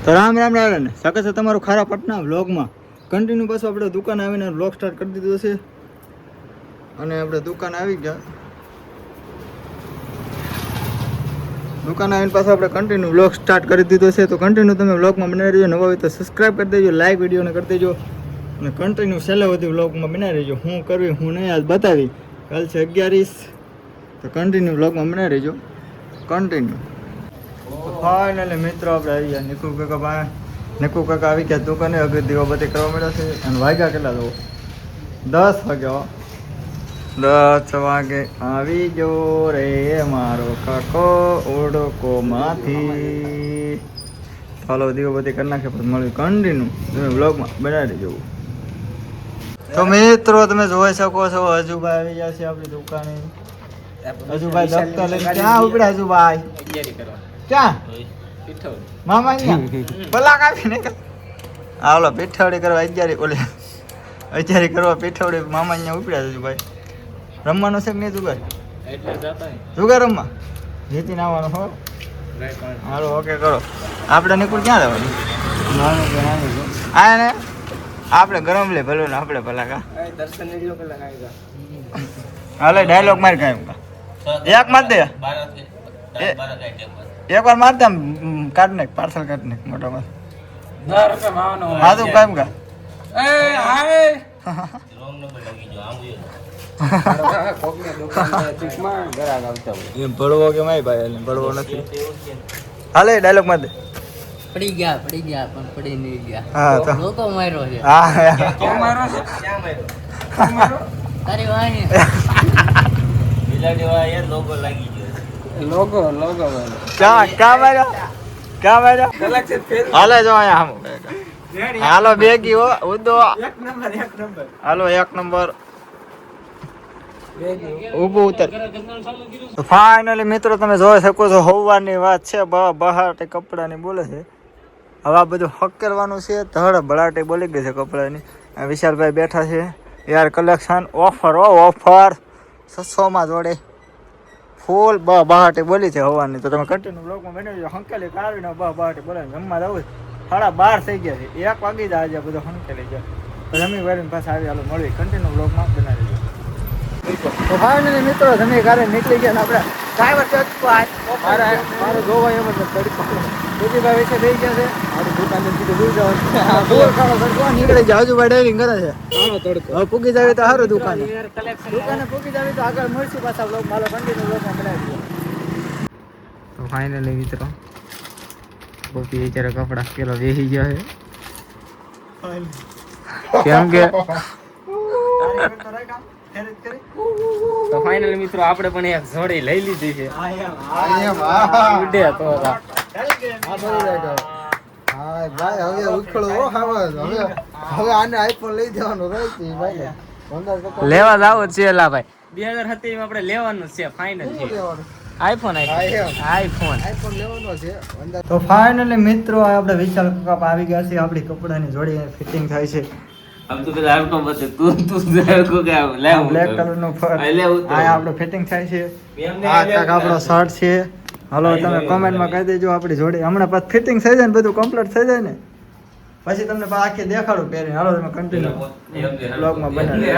તો રામ રામ રામ ને સ્વાગત છે તમારું ખારા પટના વ્લોગમાં. કન્ટિન્યુ પાછું આપણે દુકાન આવીને વ્લોગ સ્ટાર્ટ કરી દીધો છે અને આપણે દુકાન આવી ગયા. દુકાન આવીને પાછું આપણે કન્ટિન્યુ વ્લોગ સ્ટાર્ટ કરી દીધો છે. તો કન્ટિન્યુ તમે વ્લોગમાં બનાવી રહેજો. નવા હોય તો સબસ્ક્રાઈબ કરી દેજો, લાઈક વિડીયોને કરી દેજો અને કન્ટિન્યુ છેલ્લે સુધી વ્લોગમાં બનાવી રહેજો. હું કરવી હું નહીં આજ બતાવી. કાલ છે 11 તો કન્ટિન્યુ વ્લોગમાં બનાવી રહેજો. કન્ટિન્યુ ફાઇનલી મિત્રો આપણે આવી ગયા નિકુ કાકા પાસે. નિકુ કાકા આવી ગયા દુકાને. અગર દીવાબત્તી કરવા મળ્યા છે અને વાગ્યા કેટલા દો 10 વાગ્યા. 10 વાગે આવી ગયો રે મારો કાકો ઓડકોમાંથી. ચાલો દીવાબત્તી કરી નાખે પછી મળ્યું કન્ટિન્યુ તમે વ્લોગમાં બનાવી દેજો. તો મિત્રો તમે જોઈ શકો છો હજુભાઈ આવી ગયા છે આપણી દુકાને. હજુભાઈ દફતર લઈને ક્યાં ઉપડ્યા હજુભાઈ? ક્યાં મામા ભલા કાપી ને હાલો પીઠાવડી કરવા 11 ઓલે 11 કરવા પીઠાવડી મામા અહીંયા ઉપડ્યા છે ભાઈ. રમવાનું છે કે નહીં જુગાર? જુગાર રમવા જીતીને આવવાનું હો. હાલો ઓકે કરો. આપણે નિકુલ ક્યાં જવાનું? આ ને આપણે ગરમ લે ભલે ને આપણે ભલા કા હાલે ડાયલોગ મારી કાંઈ એક માર દે એક વાર મારતા આમ કાઢ નાખ પાર્સલ કાઢ નાખ મોટામાં. હા તો કામ કા ભળવો કે માય ભાઈ ભળવો નથી. હાલે ડાયલોગ માર દે. પડી ગયા પણ પડી નહીં ગયા. હા તો લોકો માર્યો છે. હા ક્યાં માર્યો છે? ક્યાં માર્યો? તારી વાહી બિલાડી વાય લોગો લાગી ગયો. લોગો ક્યાં માર્યો? હાલે જો અહીંયા આમ હાલો બેગી હો ઉદો એક નંબર હાલો 1 નંબર ઊભું ઉતર. તો ફાઇનલી મિત્રો તમે જોઈ શકો છો સવારની વાત છે. બહાર કપડાની બોલે છે. હવે આ બધું હક કરવાનું છે. ધડ ભળાટી બોલી ગઈ છે કપડાની. વિશાલભાઈ બેઠા છે. યાર કલેક્શન ઓફર 600 માં જોડે ફૂલ બહાટી બોલી છે હવાની. તો તમે કન્ટિન્યુ બ્લોગમાં બનાવી હંકેલી કાઢીને બહાટી બોલે જમવા જવું 12:30 થઈ ગયા છે. 1 વાગી જાય આજે બધું હંકેલી જાય. તો જમી વાળીને પાછા આવી હાલો મળવી કન્ટિન્યુ બ્લોગમાં બનાવી દઈએ. તો ફાઇનલી મિત્રો જમી કાઢે નીકળી ગયા. આપણે ડ્રાઈવર મારે જોવા એમ જ ભાઈ વિશે થઈ ગયા છે. મારી દુકાને સીધું જવાનું નીકળી જાય. હજુ ભાઈ ડ્રાઇવિંગ કરે છે. હવે પૂગી જાવી તો સારું દુકાને પૂગી જાવી તો આગળ મળશું પાછા બ્લોગ મારો કન્ટિન્યુ બ્લોગમાં બનાવી દઈએ. તો ફાઇનલી મિત્રો પોપી અત્યારે કપડા પેલો વેહી ગયા છે કેમ કે તો ફાઇનલી મિત્રો આપણે પણ એક જોડી લઈ લીધી છે. ઉડે તો લેવા જાવ છે લા ભાઈ 2017 માં આપણે લેવાનું છે. ફાઇનલ છે આઈફોન લેવાનો છે. તો ફાઇનલી મિત્રો આપણે વિશાલ કાકા આવી ગયા છે. આપણી કપડાની જોડી ફિટિંગ થાય છે. આમ તો પેલા આઈફોન બતે તું જાવ કે લે બ્લેક કલર નો ફર આ આપણો ફિટિંગ થાય છે. આ કાક આપણો શર્ટ છે. હાલો તમે કોમેન્ટમાં કહી દેજો આપણી જોડી હમણાં પાછું ફિટિંગ થઈ જાય ને બધું કમ્પ્લીટ થઈ જાય ને પછી તમને આખી દેખાડું પહેરીને. હાલો તમે કન્ટિન્યુ બ્લોગમાં બનાવી